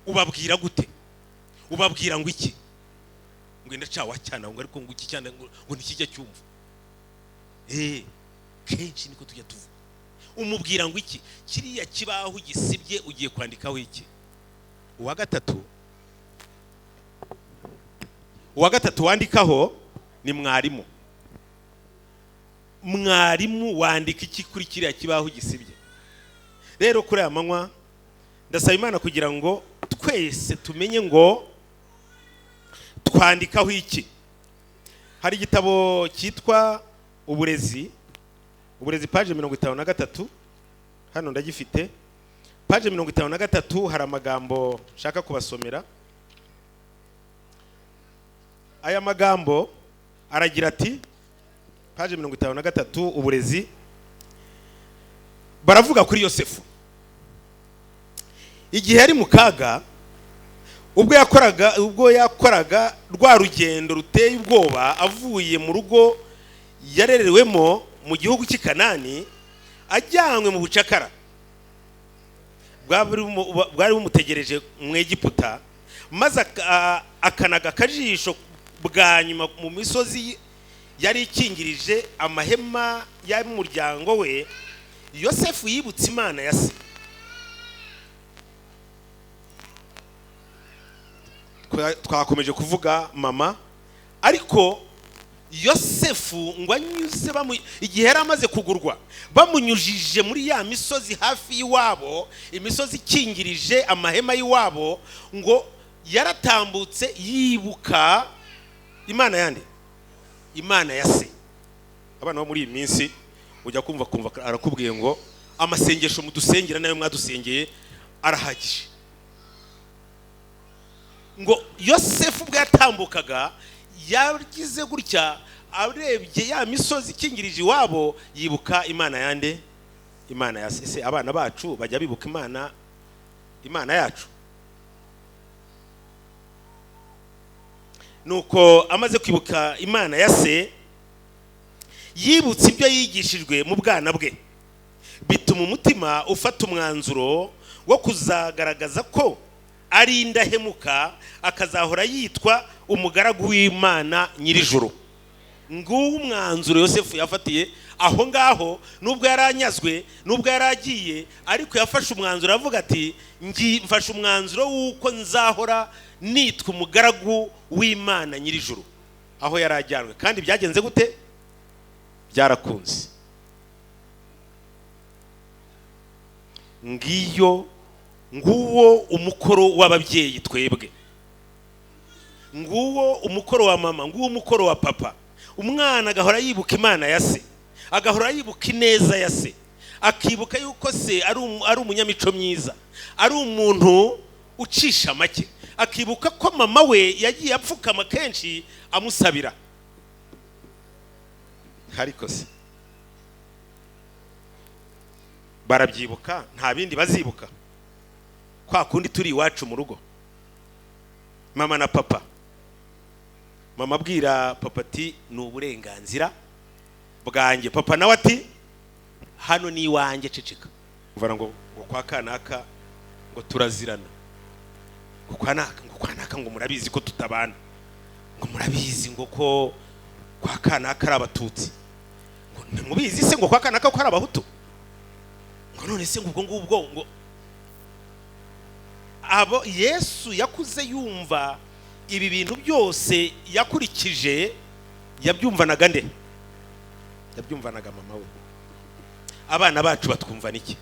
ubabwira gute? Ubabwira ngo iki? Ngo ndacawa cyana ngo ariko ngo iki cyane ngo nikijya cyumva. Kenshi niko tujya tuvuga. Umubwira ngo iki? Kiriya kibaho gisibye ugiye kwandikaho iki? Uwa gatatu wandikaho ni mwarimu. Mwarimu wandika iki kuri kiriya kibaho gisibye? Rero kuri aya manywa ndasaba Imana kugira ngo twese tumenye ngo twandikaho iki. Hari igitabo cyitwa uburezi page 53 hano ndagifite. Page 53 hari amagambo nshaka kubasomera. Aya magambo aragira ati, page 53 uburezi, baravuga kuri Yosefu. Igihe yari mu kaga ubwo yakoraga rwa rugendo ruteye ubwoba avuye mu rugo yarerewemo mu gihugu cy'i Kanani ajyanywe mu bucakara bwari bumutegereje mu Egiputa, maze akanaga akajisho bwa nyuma mu misozi yari ikingirije amahema y'umuryango we. Yosefu yibutse Imana ya se. Twakomeje kuvuga mama, ariko Yosefu ngo anyuze igihe yari amaze kugurwa bamunyujije muri ya misozi hafi y'iwabo, imisozi ikingirije amahema y'iwabo, ngo yaratambutse yibuka Imana yande, Imana ya se. Abana bo muri iyi minsi ujya kumva arakubwiye ngo amasengesho mudusengera nayo mwadusengeye arahagije. Ngo Yosefu ubwo yatambukaga yagize gutya, arebye ya misozi ikingirije iwabo, yibuka Imana yande, Imana ya se. Ese abana bacu bajya bibuka Imana yacu? Nuko amaze kwibuka Imana ya se, yibutse ibyo yigishijwe mu bwana bwe, bituma umutima ufata umwanzuro wo kuzagaragaza ko ari indahemuka, akazahora yitwa umugaragu w'Imana nyir'ijuru. Nguwo umwanzuro Yosefu yafatiye aho ngaho, nubwo yaranyazwe, nubwo yaragiye, ariko yafashe umwanzuro avuga ati mfashe umwanzuro w'uko nzahora nitwa umugaragu w'Imana nyir'ijuru. Aho yarajyanwe kandi byagenze gute? Byarakunze. Nguwo umukoro w'ababyeyi twebwe, nguwo umukoro wa mama, nguwo umukoro wa papa. Umwana agahora yibuka Imana ya se, agahora yibuka ineza ya se, akibuka yuko se ari umunyamico myiza, ari umuntu ucisha make, akibuka ko mama we yagiye apfukama kenshi amusabira. Ariko se barabyibuka? Nta bindi bazibuka. Kwa kundi turi iwacu mu rugo, mama na papa, mama abwira papa ati ni uburenganzira bwanjye, papa nawe ati hano ni iwanjye, ceceka. Mvara ngo kwa kanaka ngo turazirana, ngo kwa naka ngo murabizi ko tutabana, ngo murabizi ngo ko kwa kanaka ari abatutsi, ngo mubizi se ngo kwa kanaka ko ari abahutu, ngo none se ngo ubwo ngo abo Yesu yakuze yumva ibi bintu byose yakurikije. Yabyumvanaga nde? Yabyumvanaga mama we. Abana bacu batwumva niki?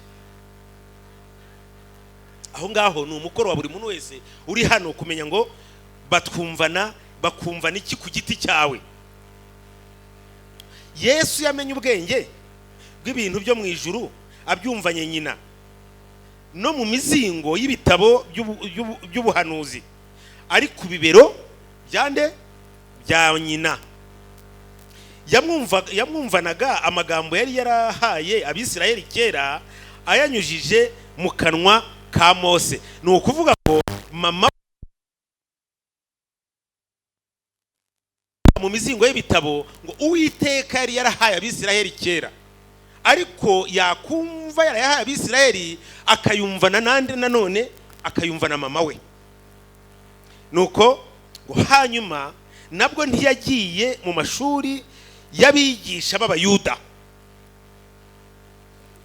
Aho ngaho ni umukoro wa buri muntu wese uri hano kumenya ngo bakumva niki ku giti cyawe. Yesu yamenye ubwenge bw'ibintu byo mu ijuru, abyumvanye nyina no mu mizingo y'ibitabo by'ubuhanuzi, ari ku bibero byande bya nyina. Yamwumvanaga amagambo yari yarahaye Abisirayeli kera, ayanyujije mu kanwa ka Mose. Ni ukuvuga ngo mama mu mizingo y'ibitabo ngo Uwiteka yari yarahaye Abisirayeli kera, ariko yakumva yarahaye Abisirayeli akayumvana nande, nanone akayumvana mama we. Nuko ngo hanyuma nabwo ntiyagiye mu mashuri y'abigisha b'Abayuda.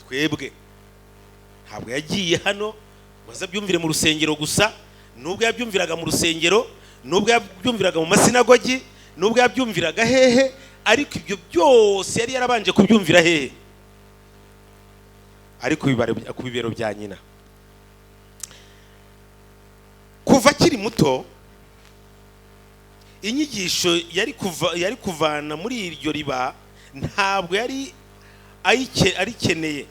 Twebwe ntabwo yagiye hano maze byumvire mu rusengero gusa, nubwo yabyumviraga mu rusengero, nubwo yabyumviraga mu masinagogi, nubwo yabyumviraga hehe, ariko ibyo byose yari yarabanje kubyumvira hehe? Ari ku bibero bya nyina. Kuva akiri muto, inyigisho yari kuvana muri iryo riba ntabwo yari arikeneye.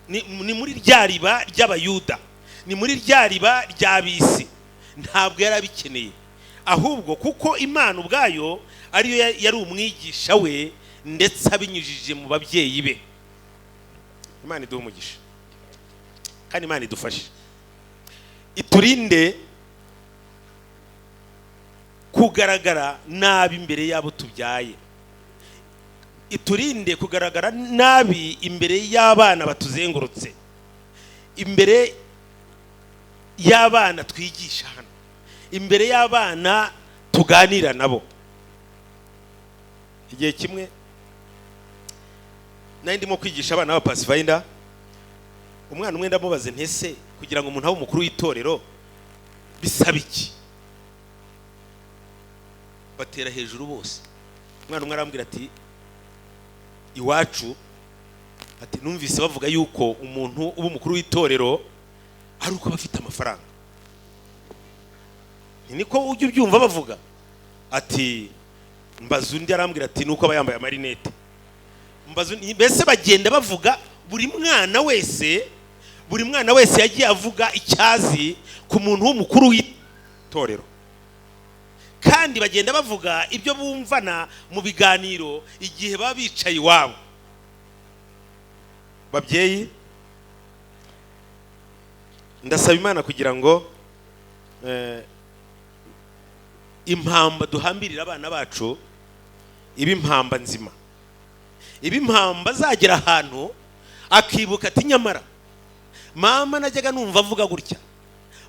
Ni muri rya riba ry'Abayuda, ni muri rya riba ry'abisi, ntabwo yari abikeneye. Ahubwo kuko Imana ubwayo ariyo yari umwigisha we, ndetse abinyujije mu babyeyi be. Imana iduha umugisha kandi Imana idufashe, iturinde kugaragara nabi imbere y'abo tubyaye, iturinde kugaragara nabi imbere y'abana batuzengurutse, imbere y'abana twigisha hano, imbere y'abana tuganira nabo. Igihe kimwe nari ndimo kwigisha abana ba Pathfinder, umwana umwe ndamubaze ntese kugira ngo umuntu abe umukuru w'itorero bisaba iki? Batera hejuru bose umwana umwe arambwira ati iwacu ati numvise bavuga yuko umuntu uba umukuru w'itorero ari uko bafite amafaranga. Niko ujye ubyumva bavuga. Ati mbaza undi arambwira ati nuko aba yambaye amarinete. Mbaza mbese bagenda bavuga buri mwana wese yagiye avuga icyazi ku muntu w'umukuru w'itorero, kandi bagenda bavuga ibyo bumvana mu biganiro igihe baba bicaye iwabo. Babyeyi, ndasaba Imana kugira ngo impamba duhambirira abana bacu iba impamba nzima, iba impamba zagera ahantu akibuka ati nyamara mama najyaga numva avuga gutya,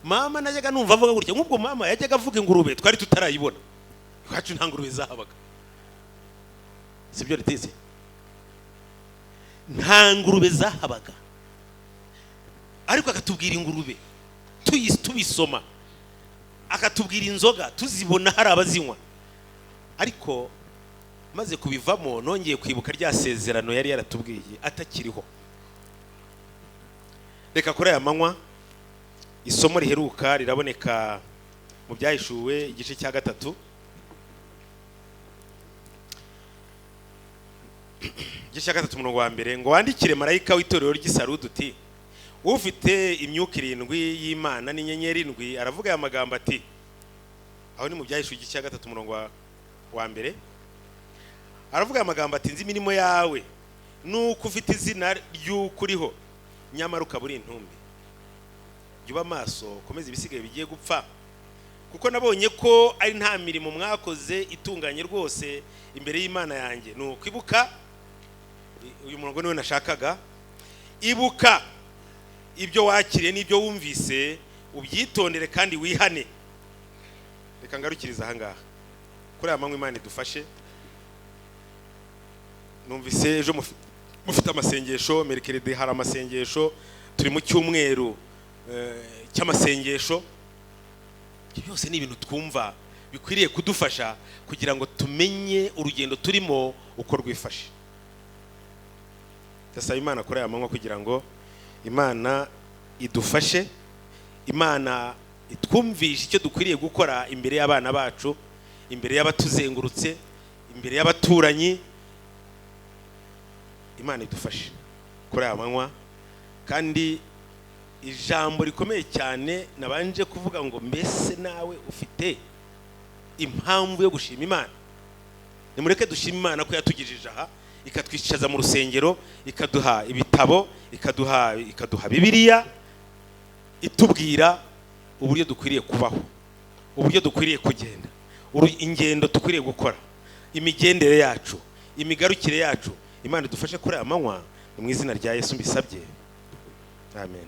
mama najyaga numva avuga gutya. Nk'ubwo mama yajyaga avuga ingurube twari tutarayibona, iwacu nta ngurube zahabaga, sibyo riteze, nta ngurube zahabaga, ariko akatubwira ingurube tubisoma, akatubwira inzoga tuzibona hari abazinywa. Ariko maze kubivamo nongeye kwibuka rya sezerano yari yaratubwiye atakiriho. Reka kuri aya manywa isomo riheruka riraboneka mu Byahishuwe igice cya 3, igice cya 3 umurongo wa 1, ngo wandikire marayika w'itorero ry'Isarudi uti ufite imyuka 7 y'Imana n'inyenyeri 7, aravuga aya magambo ati, aho ni mu Byahishuwe igice cya 3 umurongo wa 1, aravuga aya magambo ati nzi imirimo yawe nuko ufite izina ry'ukuriho nyamara ukaba uri intumbi. Jya uba amaso ukomeze ibisigaye bigiye gupfa, kuko nabonye ko ari nta mirimo mwakoze itunganye rwose imbere y'Imana yanjye. Nuko ibuka, uyu murongo niwe nashakaga, ibuka ibyo wakiriye n'ibyo wumvise ubyitondere kandi wihane. Reka ngarukiriza aha ngaha kuri aya manywa. Imana idufashe. Numvise ejo mufite amasengesho, Mercredi hari amasengesho, turi mu cyumweru cy'amasengesho. Ibyo byose ni ibintu twumva bikwiriye kudufasha kugira ngo tumenye urugendo turimo uko rwifashe. Ndasaba Imana kuri aya manywa kugira ngo Imana idufashe, Imana itwumvishe icyo dukwiriye gukora imbere y'abana bacu, imbere y'abatuzengurutse, imbere y'abaturanyi. Imana idufashe kuri aya manywa. Kandi ijambo rikomeye cyane nabanje kuvuga ngo mbese nawe ufite impamvu yo gushima Imana. Nimureke dushima Imana ko yatugijije aha, ikatwicaza mu rusengero, ikaduha ibitabo, ikaduha Bibiliya itubwira uburyo dukwiriye kubaho, uburyo dukwiriye kugenda, ingendo dukwiriye gukora, imigendere yacu, imigarukire yacu. Imana idufashe kuri aya manywa, mu izina rya Yesu mbisabye, amen.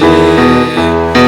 Yeah.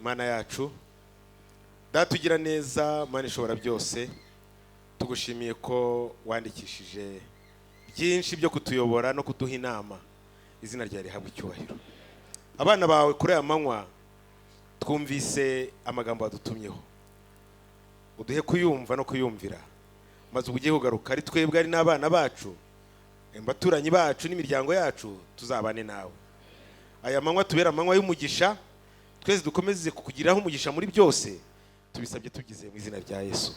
mana yacu, data ugira neza, mana ishobora byose, tugushimiye ko wandikishije byinshi byo kutuyobora no kuduha inama. Izina ryawe rihabwe icyubahiro. Abana bawe kuri aya manywa twumvise amagambo wadutumyeho, uduhe kuyumva no kuyumvira, maze ubugiye kugaruka ari twebwe ari n'abana bacu, abaturanyi bacu n'imiryango yacu, tuzabane nawe. Aya manywa tubera amanywa y'umugisha, twese dukomeze kukugiraho umugisha muri byose, tubisabye tugize mu izina rya Yesu.